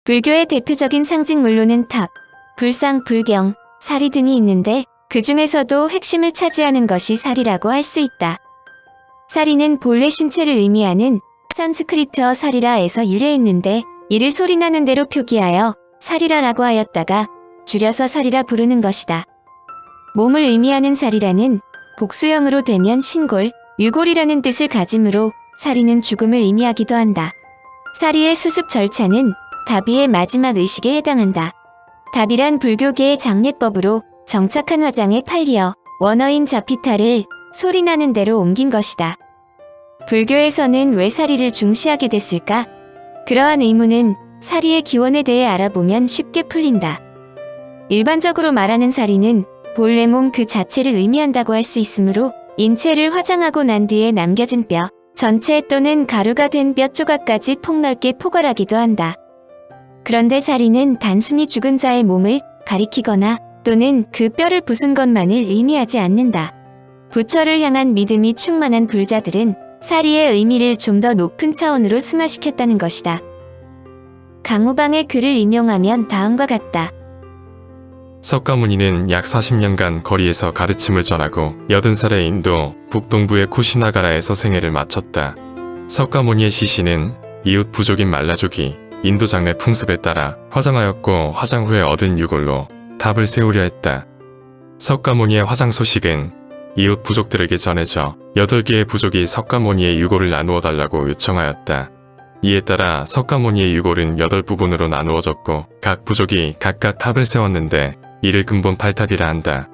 불교의 대표적인 상징물로는 탑, 불상, 불경, 사리 등이 있는데 그 중에서도 핵심을 차지하는 것이 사리라고 할 수 있다. 사리는 본래 신체를 의미하는 산스크리트어 사리라에서 유래했는데 이를 소리나는 대로 표기하여 사리라라고 하였다가 줄여서 사리라 부르는 것이다. 몸을 의미하는 사리라는 복수형으로 되면 신골, 유골이라는 뜻을 가지므로 사리는 죽음을 의미하기도 한다. 사리의 수습 절차는 다비의 마지막 의식에 해당한다. 다비란 불교계의 장례법으로 정착한 화장에 팔리어 원어인 자피타를 소리나는 대로 옮긴 것이다. 불교에서는 왜 사리를 중시하게 됐을까? 그러한 의문은 사리의 기원에 대해 알아보면 쉽게 풀린다. 일반적으로 말하는 사리는 본래 몸 그 자체를 의미한다고 할 수 있으므로 인체를 화장하고 난 뒤에 남겨진 뼈 전체 또는 가루가 된 뼈 조각까지 폭넓게 포괄하기도 한다. 그런데 사리는 단순히 죽은 자의 몸을 가리키거나 또는 그 뼈를 부순 것만을 의미하지 않는다. 부처를 향한 믿음이 충만한 불자들은 사리의 의미를 좀 더 높은 차원으로 승화시켰다는 것이다. 강우방의 글을 인용하면 다음과 같다. 석가모니는 약 40년간 거리에서 가르침을 전하고 80살에 인도 북동부의 쿠시나가라에서 생애를 마쳤다. 석가모니의 시신은 이웃 부족인 말라족이 인도 장례 풍습에 따라 화장하였고 화장 후에 얻은 유골로 탑을 세우려 했다. 석가모니의 화장 소식은 이웃 부족들에게 전해져 8개의 부족이 석가모니의 유골을 나누어 달라고 요청하였다. 이에 따라 석가모니의 유골은 8부분으로 나누어졌고 각 부족이 각각 탑을 세웠는데 이를 근본 8탑이라 한다.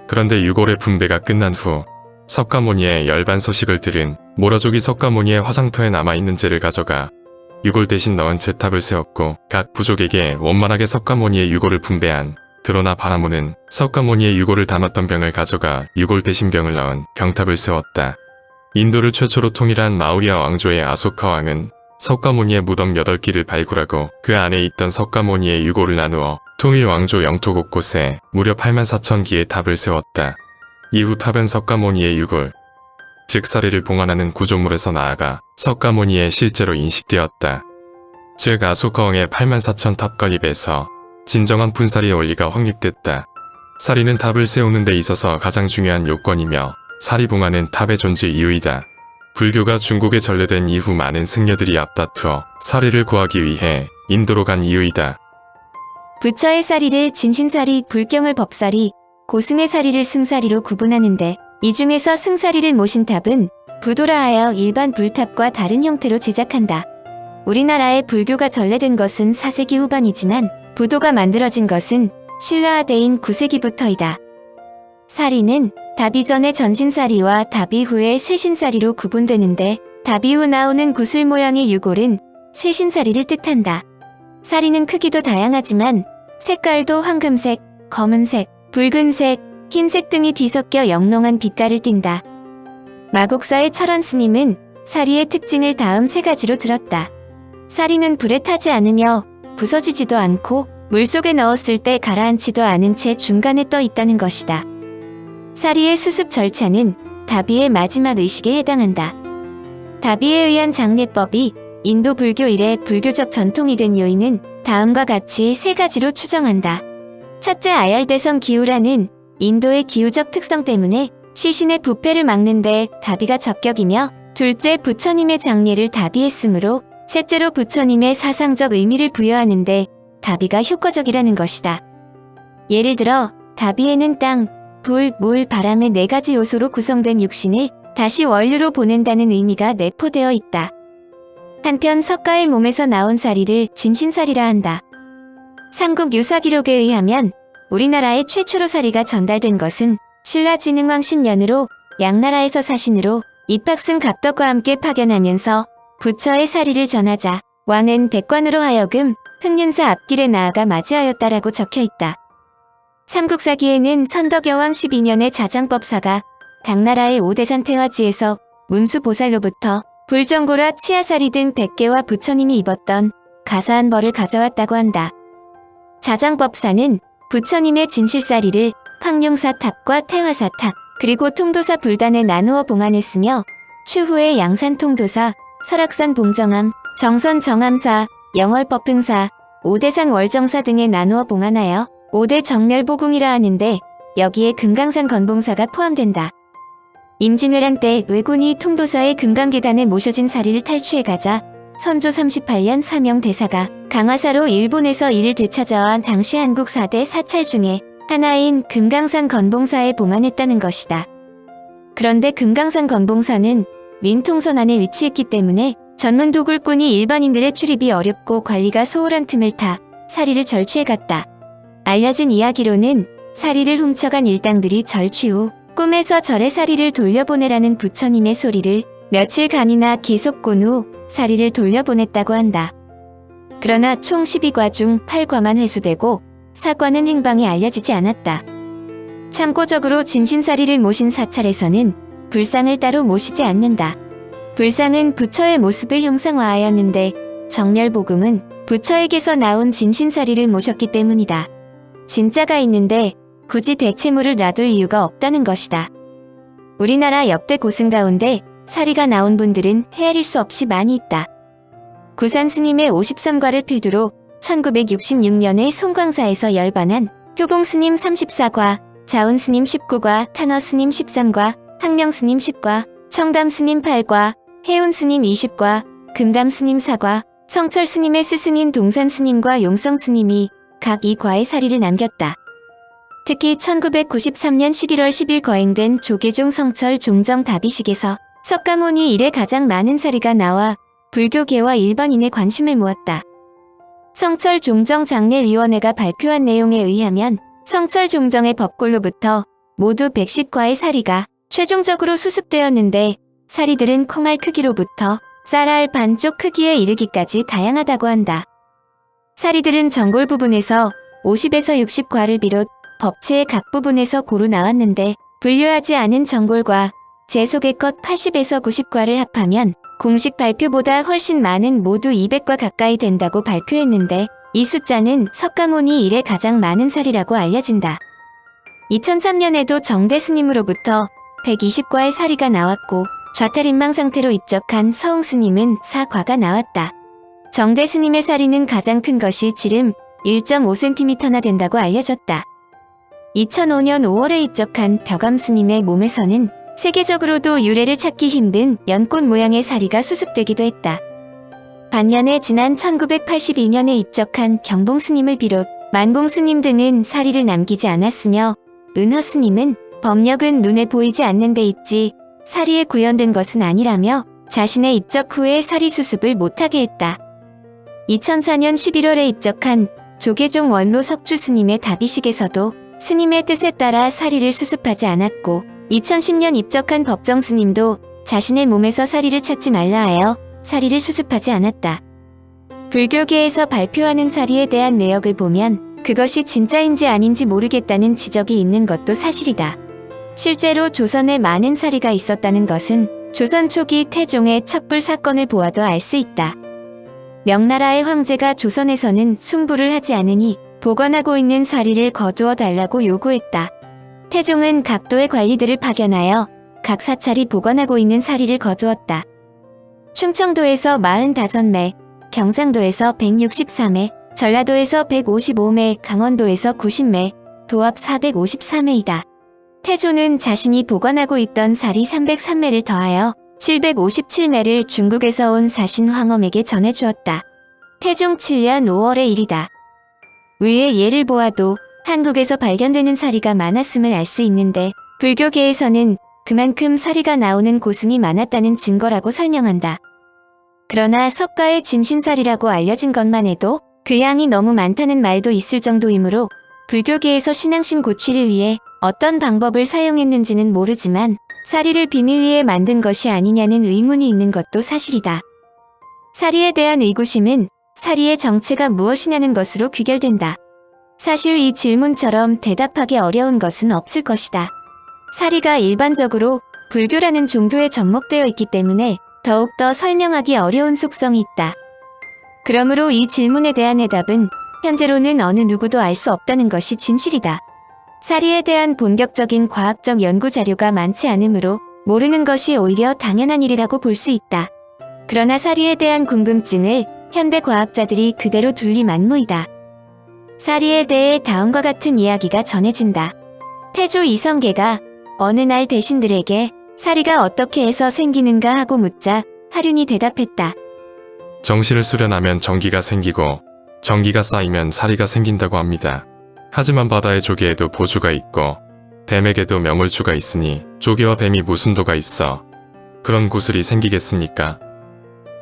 그런데 유골의 분배가 끝난 후 석가모니의 열반 소식을 들은 모라족이 석가모니의 화장터에 남아있는 재를 가져가 유골 대신 넣은 재탑을 세웠고 각 부족에게 원만하게 석가모니의 유골을 분배한 드로나 바라무는 석가모니의 유골을 담았던 병을 가져가 유골 대신 병을 넣은 병탑을 세웠다. 인도를 최초로 통일한 마우리아 왕조의 아소카 왕은 석가모니의 무덤 8기를 발굴하고 그 안에 있던 석가모니의 유골을 나누어 통일 왕조 영토 곳곳에 무려 84,000기의 탑을 세웠다. 이후 탑은 석가모니의 유골, 즉 사리를 봉안하는 구조물에서 나아가 석가모니의 실제로 인식되었다. 즉 아소카 왕의 84,000 탑과 입에서 진정한 분사리의 원리가 확립됐다. 사리는 탑을 세우는 데 있어서 가장 중요한 요건이며 사리 봉안은 탑의 존재 이유이다. 불교가 중국에 전래된 이후 많은 승려들이 앞다투어 사리를 구하기 위해 인도로 간 이유이다. 부처의 사리를 진신사리, 불경을 법사리, 고승의 사리를 승사리로 구분하는데 이 중에서 승사리를 모신 탑은 부도라 하여 일반 불탑과 다른 형태로 제작한다. 우리나라에 불교가 전래된 것은 4세기 후반이지만 부도가 만들어진 것은 신라아대인 9세기부터이다. 사리는 다비 전의 전신사리와 다비 후의 쇠신사리로 구분되는데 다비 후 나오는 구슬 모양의 유골은 쇠신사리를 뜻한다. 사리는 크기도 다양하지만 색깔도 황금색, 검은색, 붉은색, 흰색 등이 뒤섞여 영롱한 빛깔을 띈다. 마곡사의 철원 스님은 사리의 특징을 다음 3가지로 들었다. 사리는 불에 타지 않으며 부서지지도 않고 물속에 넣었을 때 가라앉지도 않은 채 중간에 떠 있다는 것이다. 사리의 수습 절차는 다비의 마지막 의식에 해당한다. 다비에 의한 장례법이 인도 불교 이래 불교적 전통이 된 요인은 다음과 같이 3가지로 추정한다. 첫째, 아열대성 기우라는 인도의 기후적 특성 때문에 시신의 부패를 막는 데 다비가 적격이며, 둘째, 부처님의 장례를 다비했으므로 셋째로 부처님의 사상적 의미를 부여하는데 다비가 효과적이라는 것이다. 예를 들어 다비에는 땅, 불, 물, 바람의 4가지 요소로 구성된 육신을 다시 원류로 보낸다는 의미가 내포되어 있다. 한편 석가의 몸에서 나온 사리를 진신사리라 한다. 삼국 유사기록에 의하면 우리나라에 최초로 사리가 전달된 것은 신라진흥왕 10년으로 양나라에서 사신으로 입학승 갑덕과 함께 파견하면서 부처의 사리를 전하자 왕은 백관으로 하여금 흑륜사 앞길에 나아가 맞이하였다라고 적혀있다. 삼국사기에는 선덕여왕 12년의 자장법사가 당나라의 오대산 태화지에서 문수보살로부터 불정고라 치아사리 등 100개와 부처님이 입었던 가사한 벌을 가져왔다고 한다. 자장법사는 부처님의 진실사리를 황룡사탑과 태화사탑 그리고 통도사 불단에 나누어 봉안했으며 추후에 양산통도사, 설악산 봉정암, 정선 정암사, 영월법흥사, 오대산 월정사 등에 나누어 봉안하여 오대 정멸보궁이라 하는데 여기에 금강산 건봉사가 포함된다. 임진왜란 때 왜군이 통도사의 금강계단에 모셔진 사리를 탈취해 가자 선조 38년 사명대사가 강화사로 일본에서 이를 되찾아와 당시 한국 4대 사찰 중에 하나인 금강산 건봉사에 봉안했다는 것이다. 그런데 금강산 건봉사는 민통선 안에 위치했기 때문에 전문 도굴꾼이 일반인들의 출입이 어렵고 관리가 소홀한 틈을 타 사리를 절취해갔다. 알려진 이야기로는 사리를 훔쳐간 일당들이 절취 후 꿈에서 절에 사리를 돌려보내라는 부처님의 소리를 며칠간이나 계속 꾼 후 사리를 돌려보냈다고 한다. 그러나 총 12과 중 8과만 회수되고 4과는 행방이 알려지지 않았다. 참고적으로 진신사리를 모신 사찰에서는 불상을 따로 모시지 않는다. 불상은 부처의 모습을 형상화하였는데 정렬보궁은 부처에게서 나온 진신사리를 모셨기 때문이다. 진짜가 있는데 굳이 대체물을 놔둘 이유가 없다는 것이다. 우리나라 역대 고승 가운데 사리가 나온 분들은 헤아릴 수 없이 많이 있다. 구산 스님의 53과를 필두로 1966년에 송광사에서 열반한 효봉 스님 34과, 자운 스님 19과, 탄허 스님 13과, 항명 스님 10과, 청담 스님 8과, 해운 스님 20과, 금담 스님 4과, 성철 스님의 스승인 동산 스님과 용성 스님이 각 2과의 사리를 남겼다. 특히 1993년 11월 10일 거행된 조계종 성철 종정 다비식에서 석가모니 이래 가장 많은 사리가 나와 불교계와 일반인의 관심을 모았다. 성철 종정 장례위원회가 발표한 내용에 의하면 성철 종정의 법골로부터 모두 110과의 사리가 최종적으로 수습되었는데 사리들은 콩알 크기로부터 쌀알 반쪽 크기에 이르기까지 다양하다고 한다. 사리들은 전골 부분에서 50에서 60과를 비롯 법체의 각 부분에서 고루 나왔는데 분류하지 않은 전골과 제 속의 것 80에서 90과를 합하면 공식 발표보다 훨씬 많은 모두 200과 가까이 된다고 발표했는데 이 숫자는 석가모니 이래 가장 많은 사리라고 알려진다. 2003년에도 정대 스님으로부터 120과의 사리가 나왔고 좌탈인망 상태로 입적한 서웅 스님은 4과가 나왔다. 정대 스님의 사리는 가장 큰 것이 지름 1.5cm나 된다고 알려졌다. 2005년 5월에 입적한 벽암 스님의 몸에서는 세계적으로도 유래를 찾기 힘든 연꽃 모양의 사리가 수습되기도 했다. 반면에 지난 1982년에 입적한 경봉 스님을 비롯 만공 스님 등은 사리를 남기지 않았으며 은허 스님은 법력은 눈에 보이지 않는 데 있지 사리에 구현된 것은 아니라며 자신의 입적 후에 사리 수습을 못하게 했다. 2004년 11월에 입적한 조계종 원로 석주 스님의 다비식에서도 스님의 뜻에 따라 사리를 수습하지 않았고 2010년 입적한 법정 스님도 자신의 몸에서 사리를 찾지 말라 하여 사리를 수습하지 않았다. 불교계에서 발표하는 사리에 대한 내역을 보면 그것이 진짜인지 아닌지 모르겠다는 지적이 있는 것도 사실이다. 실제로 조선에 많은 사리가 있었다는 것은 조선 초기 태종의 척불 사건을 보아도 알 수 있다. 명나라의 황제가 조선에서는 숭부를 하지 않으니 보관하고 있는 사리를 거두어 달라고 요구했다. 태종은 각도의 관리들을 파견하여 각 사찰이 보관하고 있는 사리를 거두었다. 충청도에서 45매, 경상도에서 163매, 전라도에서 155매, 강원도에서 90매, 도합 453매이다. 태조는 자신이 보관하고 있던 사리 303매를 더하여 757매를 중국에서 온 사신 황엄에게 전해주었다. 태종 7년 5월의 일이다. 위의 예를 보아도 한국에서 발견되는 사리가 많았음을 알 수 있는데 불교계에서는 그만큼 사리가 나오는 고승이 많았다는 증거라고 설명한다. 그러나 석가의 진신사리라고 알려진 것만 해도 그 양이 너무 많다는 말도 있을 정도이므로 불교계에서 신앙심 고취를 위해 어떤 방법을 사용했는지는 모르지만 사리를 비밀 위에 만든 것이 아니냐는 의문이 있는 것도 사실이다. 사리에 대한 의구심은 사리의 정체가 무엇이냐는 것으로 귀결된다. 사실 이 질문처럼 대답하기 어려운 것은 없을 것이다. 사리가 일반적으로 불교라는 종교에 접목되어 있기 때문에 더욱더 설명하기 어려운 속성이 있다. 그러므로 이 질문에 대한 해답은 현재로는 어느 누구도 알 수 없다는 것이 진실이다. 사리에 대한 본격적인 과학적 연구 자료가 많지 않으므로 모르는 것이 오히려 당연한 일이라고 볼 수 있다. 그러나 사리에 대한 궁금증을 현대 과학자들이 그대로 둘리만무이다. 사리에 대해 다음과 같은 이야기가 전해진다. 태조 이성계가 어느 날 대신들에게 사리가 어떻게 해서 생기는가 하고 묻자 하륜이 대답했다. 정신을 수련하면 정기가 생기고 정기가 쌓이면 사리가 생긴다고 합니다. 하지만 바다의 조개에도 보주가 있고 뱀에게도 명월주가 있으니 조개와 뱀이 무슨 도가 있어 그런 구슬이 생기겠습니까?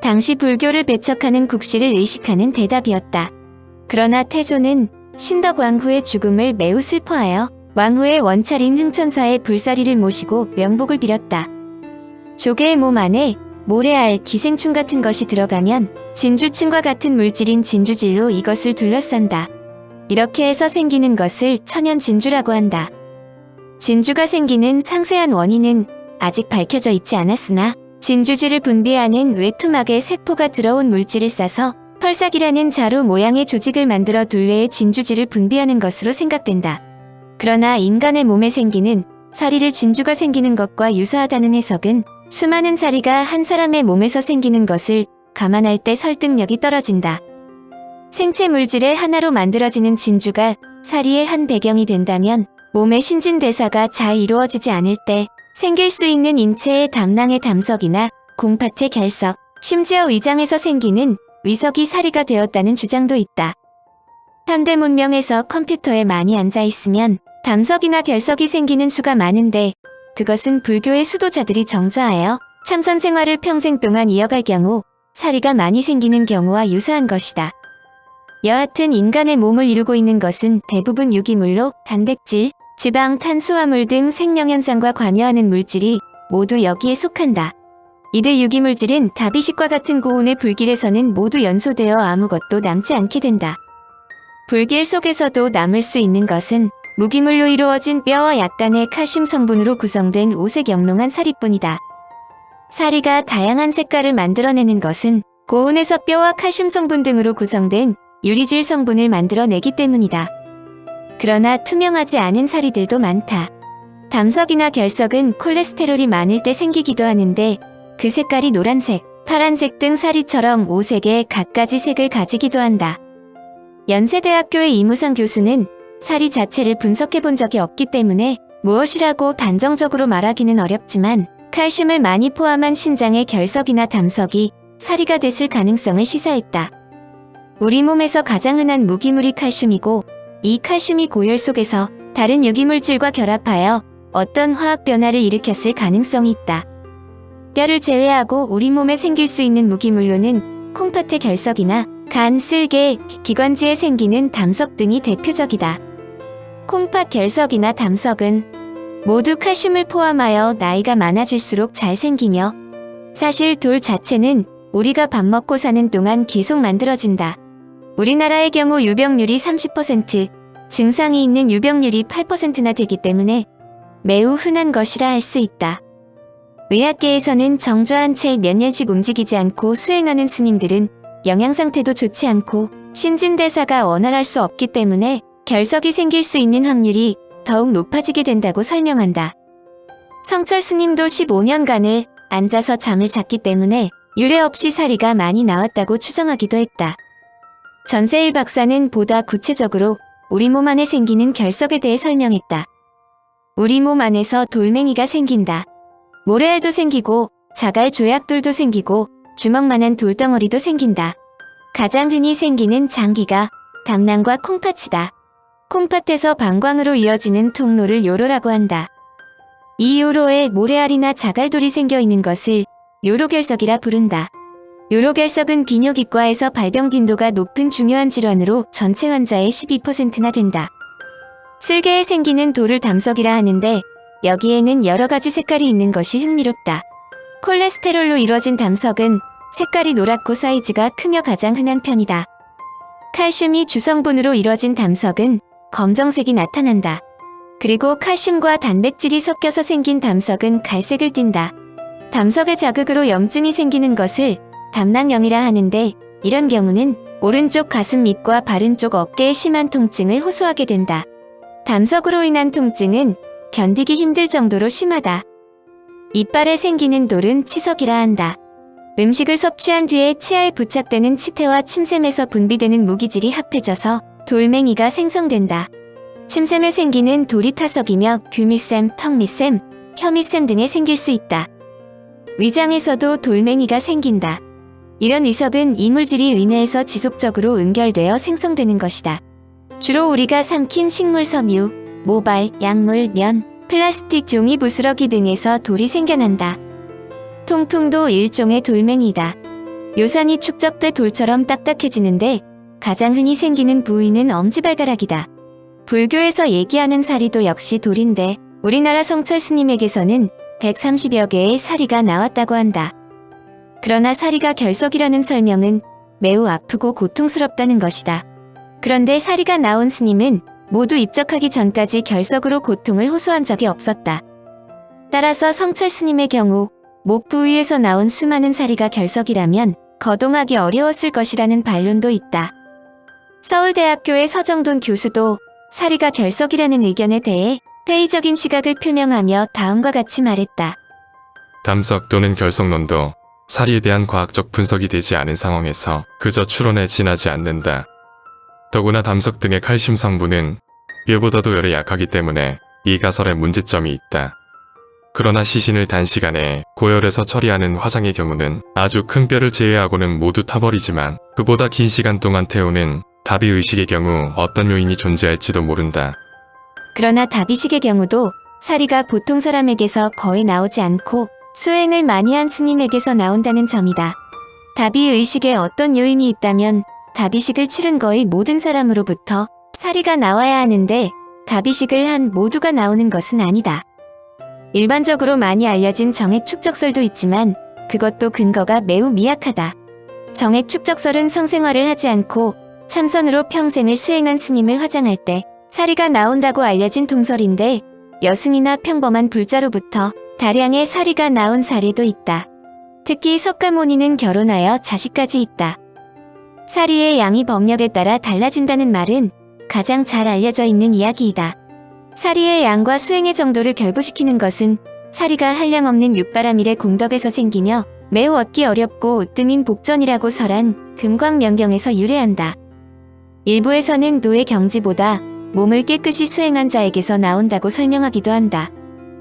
당시 불교를 배척하는 국시를 의식하는 대답이었다. 그러나 태조는 신덕 왕후의 죽음을 매우 슬퍼하여 왕후의 원찰인 흥천사의 불사리를 모시고 명복을 빌었다. 조개의 몸 안에 모래알, 기생충 같은 것이 들어가면 진주층과 같은 물질인 진주질로 이것을 둘러싼다. 이렇게 해서 생기는 것을 천연진주라고 한다. 진주가 생기는 상세한 원인은 아직 밝혀져 있지 않았으나 진주질을 분비하는 외투막에 세포가 들어온 물질을 싸서 펄삭이라는 자루 모양의 조직을 만들어 둘레에 진주질을 분비하는 것으로 생각된다. 그러나 인간의 몸에 생기는 사리를 진주가 생기는 것과 유사하다는 해석은 수많은 사리가 한 사람의 몸에서 생기는 것을 감안할 때 설득력이 떨어진다. 생체 물질의 하나로 만들어지는 진주가 사리의 한 배경이 된다면 몸의 신진대사가 잘 이루어지지 않을 때 생길 수 있는 인체의 담낭의 담석이나 곰팥의 결석, 심지어 위장에서 생기는 위석이 사리가 되었다는 주장도 있다. 현대 문명에서 컴퓨터에 많이 앉아있으면 담석이나 결석이 생기는 수가 많은데 그것은 불교의 수도자들이 정좌하여 참선 생활을 평생 동안 이어갈 경우 사리가 많이 생기는 경우와 유사한 것이다. 여하튼 인간의 몸을 이루고 있는 것은 대부분 유기물로 단백질, 지방, 탄수화물 등 생명현상과 관여하는 물질이 모두 여기에 속한다. 이들 유기물질은 다비식과 같은 고온의 불길에서는 모두 연소되어 아무것도 남지 않게 된다. 불길 속에서도 남을 수 있는 것은 무기물로 이루어진 뼈와 약간의 칼슘 성분으로 구성된 오색 영롱한 사리뿐이다. 사리가 다양한 색깔을 만들어내는 것은 고온에서 뼈와 칼슘 성분 등으로 구성된 유리질 성분을 만들어내기 때문이다. 그러나 투명하지 않은 사리들도 많다. 담석이나 결석은 콜레스테롤이 많을 때 생기기도 하는데 그 색깔이 노란색, 파란색 등 사리처럼 5색의 갖가지 색을 가지기도 한다. 연세대학교의 이무상 교수는 사리 자체를 분석해 본 적이 없기 때문에 무엇이라고 단정적으로 말하기는 어렵지만 칼슘을 많이 포함한 신장의 결석이나 담석이 사리가 됐을 가능성을 시사했다. 우리 몸에서 가장 흔한 무기물이 칼슘이고 이 칼슘이 고열 속에서 다른 유기물질과 결합하여 어떤 화학 변화를 일으켰을 가능성이 있다. 뼈를 제외하고 우리 몸에 생길 수 있는 무기물로는 콩팥의 결석이나 간, 쓸개, 기관지에 생기는 담석 등이 대표적이다. 콩팥 결석이나 담석은 모두 칼슘을 포함하여 나이가 많아질수록 잘 생기며 사실 돌 자체는 우리가 밥 먹고 사는 동안 계속 만들어진다. 우리나라의 경우 유병률이 30%, 증상이 있는 유병률이 8%나 되기 때문에 매우 흔한 것이라 할 수 있다. 의학계에서는 정좌한 채 몇 년씩 움직이지 않고 수행하는 스님들은 영양 상태도 좋지 않고 신진대사가 원활할 수 없기 때문에 결석이 생길 수 있는 확률이 더욱 높아지게 된다고 설명한다. 성철 스님도 15년간을 앉아서 잠을 잤기 때문에 유례 없이 사리가 많이 나왔다고 추정하기도 했다. 전세일 박사는 보다 구체적으로 우리 몸 안에 생기는 결석에 대해 설명했다. 우리 몸 안에서 돌멩이가 생긴다. 모래알도 생기고 자갈 조약돌도 생기고 주먹만한 돌덩어리도 생긴다. 가장 흔히 생기는 장기가 담낭과 콩팥이다. 콩팥에서 방광으로 이어지는 통로를 요로라고 한다. 이 요로에 모래알이나 자갈돌이 생겨 있는 것을 요로결석이라 부른다. 요로결석은 비뇨기과에서 발병 빈도가 높은 중요한 질환으로 전체 환자의 12%나 된다. 쓸개에 생기는 돌을 담석이라 하는데 여기에는 여러 가지 색깔이 있는 것이 흥미롭다. 콜레스테롤로 이루어진 담석은 색깔이 노랗고 사이즈가 크며 가장 흔한 편이다. 칼슘이 주성분으로 이루어진 담석은 검정색이 나타난다. 그리고 칼슘과 단백질이 섞여서 생긴 담석은 갈색을 띈다. 담석의 자극으로 염증이 생기는 것을 담낭염이라 하는데 이런 경우는 오른쪽 가슴 밑과 바른 쪽 어깨에 심한 통증을 호소하게 된다. 담석으로 인한 통증은 견디기 힘들 정도로 심하다. 이빨에 생기는 돌은 치석이라 한다. 음식을 섭취한 뒤에 치아에 부착되는 치태와 침샘에서 분비되는 무기질이 합해져서 돌멩이가 생성된다. 침샘에 생기는 돌이 타석이며 규미샘, 턱밑샘, 혀밑샘 등에 생길 수 있다. 위장에서도 돌멩이가 생긴다. 이런 이석은 이물질이 위내에서 지속적으로 응결되어 생성되는 것이다. 주로 우리가 삼킨 식물 섬유, 모발, 약물, 면, 플라스틱, 종이, 부스러기 등에서 돌이 생겨난다. 통풍도 일종의 돌멩이다. 요산이 축적돼 돌처럼 딱딱해지는데 가장 흔히 생기는 부위는 엄지발가락이다. 불교에서 얘기하는 사리도 역시 돌인데 우리나라 성철 스님에게서는 130여 개의 사리가 나왔다고 한다. 그러나 사리가 결석이라는 설명은 매우 아프고 고통스럽다는 것이다. 그런데 사리가 나온 스님은 모두 입적하기 전까지 결석으로 고통을 호소한 적이 없었다. 따라서 성철 스님의 경우 목 부위에서 나온 수많은 사리가 결석이라면 거동하기 어려웠을 것이라는 반론도 있다. 서울대학교의 서정돈 교수도 사리가 결석이라는 의견에 대해 회의적인 시각을 표명하며 다음과 같이 말했다. 담석 또는 결석론도 사리에 대한 과학적 분석이 되지 않은 상황에서 그저 추론에 지나지 않는다. 더구나 담석 등의 칼슘 성분은 뼈보다도 열에 약하기 때문에 이 가설에 문제점이 있다. 그러나 시신을 단시간에 고열해서 처리하는 화상의 경우는 아주 큰 뼈를 제외하고는 모두 타버리지만 그보다 긴 시간 동안 태우는 다비의식의 경우 어떤 요인이 존재할지도 모른다. 그러나 다비식의 경우도 사리가 보통 사람에게서 거의 나오지 않고 수행을 많이 한 스님에게서 나온다는 점이다. 다비의식에 어떤 요인이 있다면 다비식을 치른 거의 모든 사람으로부터 사리가 나와야 하는데 다비식을 한 모두가 나오는 것은 아니다. 일반적으로 많이 알려진 정액 축적설도 있지만 그것도 근거가 매우 미약하다. 정액 축적설은 성생활을 하지 않고 참선으로 평생을 수행한 스님을 화장할 때 사리가 나온다고 알려진 통설인데 여승이나 평범한 불자로부터 다량의 사리가 나온 사례도 있다. 특히 석가모니는 결혼하여 자식까지 있다. 사리의 양이 법력에 따라 달라진다는 말은 가장 잘 알려져 있는 이야기이다. 사리의 양과 수행의 정도를 결부시키는 것은 사리가 한량없는 육바라밀의 공덕에서 생기며 매우 얻기 어렵고 으뜸인 복전이라고 설한 금광명경에서 유래한다. 일부에서는 노의 경지보다 몸을 깨끗이 수행한 자에게서 나온다고 설명하기도 한다.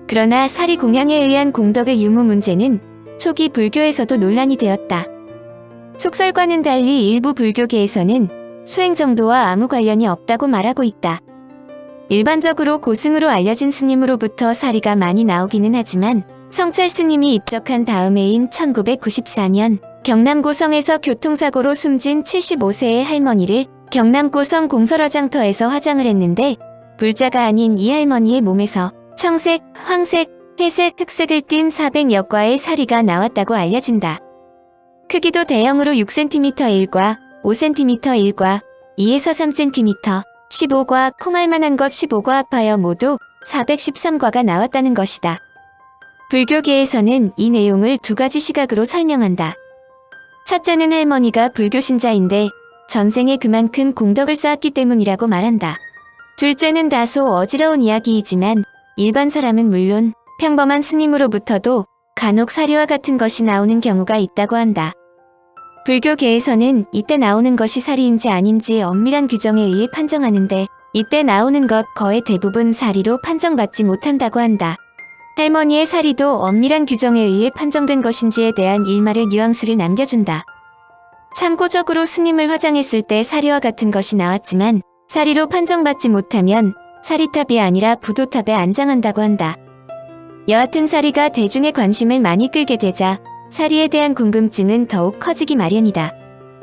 그러나 사리 공양에 의한 공덕의 유무 문제는 초기 불교에서도 논란이 되었다. 속설과는 달리 일부 불교계에서는 수행 정도와 아무 관련이 없다고 말하고 있다. 일반적으로 고승으로 알려진 스님으로부터 사리가 많이 나오기는 하지만 성철 스님이 입적한 다음 해인 1994년 경남 고성에서 교통사고로 숨진 75세의 할머니를 경남 고성 공설화장터에서 화장을 했는데 불자가 아닌 이 할머니의 몸에서 청색, 황색, 회색, 흑색을 띤 400여 과의 사리가 나왔다고 알려진다. 크기도 대형으로 6cm 1과, 5cm 1과, 2에서 3cm, 15과, 콩알만한 것 15과 합하여 모두 413과가 나왔다는 것이다. 불교계에서는 이 내용을 두 가지 시각으로 설명한다. 첫째는 할머니가 불교 신자인데 전생에 그만큼 공덕을 쌓았기 때문이라고 말한다. 둘째는 다소 어지러운 이야기이지만 일반 사람은 물론 평범한 스님으로부터도 간혹 사리와 같은 것이 나오는 경우가 있다고 한다. 불교계에서는 이때 나오는 것이 사리인지 아닌지 엄밀한 규정에 의해 판정하는데 이때 나오는 것 거의 대부분 사리로 판정받지 못한다고 한다. 할머니의 사리도 엄밀한 규정에 의해 판정된 것인지에 대한 일말의 뉘앙스를 남겨준다. 참고적으로 스님을 화장했을 때 사리와 같은 것이 나왔지만 사리로 판정받지 못하면 사리탑이 아니라 부도탑에 안장한다고 한다. 여하튼 사리가 대중의 관심을 많이 끌게 되자 사리에 대한 궁금증은 더욱 커지기 마련이다.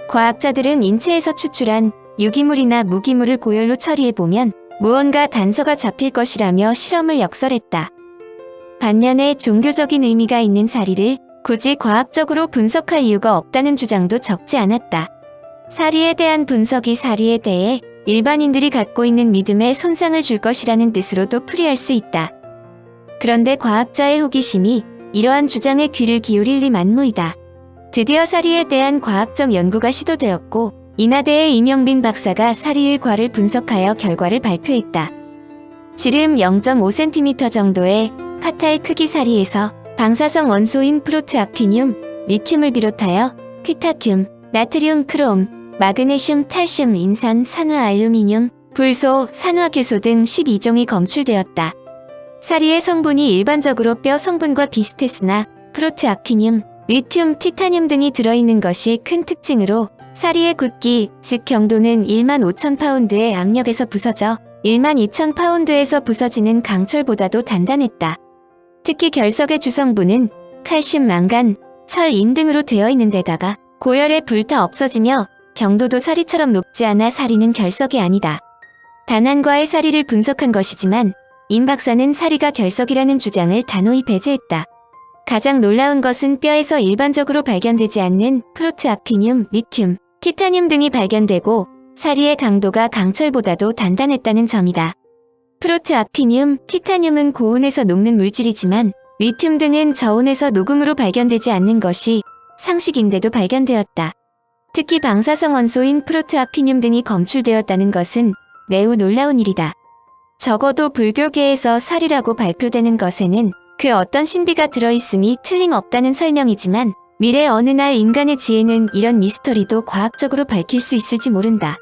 과학자들은 인체에서 추출한 유기물이나 무기물을 고열로 처리해보면 무언가 단서가 잡힐 것이라며 실험을 역설했다. 반면에 종교적인 의미가 있는 사리를 굳이 과학적으로 분석할 이유가 없다는 주장도 적지 않았다. 사리에 대한 분석이 사리에 대해 일반인들이 갖고 있는 믿음에 손상을 줄 것이라는 뜻으로도 풀이할 수 있다. 그런데 과학자의 호기심이 이러한 주장에 귀를 기울일 리 만무이다. 드디어 사리에 대한 과학적 연구가 시도되었고 인하대의 이명빈 박사가 사리의 과를 분석하여 결과를 발표했다. 지름 0.5cm 정도의 파탈 크기 사리에서 방사성 원소인 프로트아퀴늄, 리튬을 비롯하여 티타늄, 나트륨, 크롬, 마그네슘, 탈슘, 인산, 산화, 알루미늄, 불소, 산화규소 등 12종이 검출되었다. 사리의 성분이 일반적으로 뼈 성분과 비슷했으나 프로트아퀴늄, 리튬, 티타늄 등이 들어있는 것이 큰 특징으로 사리의 굳기, 즉 경도는 15,000파운드의 압력에서 부서져 12,000파운드에서 부서지는 강철보다도 단단했다. 특히 결석의 주성분은 칼슘, 망간, 철, 인 등으로 되어 있는 데다가 고열에 불타 없어지며 경도도 사리처럼 높지 않아 사리는 결석이 아니다. 단한과의 사리를 분석한 것이지만 임 박사는 사리가 결석이라는 주장을 단호히 배제했다. 가장 놀라운 것은 뼈에서 일반적으로 발견되지 않는 프로트아퀴늄, 리튬, 티타늄 등이 발견되고 사리의 강도가 강철보다도 단단했다는 점이다. 프로트아퀴늄, 티타늄은 고온에서 녹는 물질이지만 리튬 등은 저온에서 녹음으로 발견되지 않는 것이 상식인데도 발견되었다. 특히 방사성 원소인 프로트아퀴늄 등이 검출되었다는 것은 매우 놀라운 일이다. 적어도 불교계에서 사리라고 발표되는 것에는 그 어떤 신비가 들어있음이 틀림없다는 설명이지만 미래 어느 날 인간의 지혜는 이런 미스터리도 과학적으로 밝힐 수 있을지 모른다.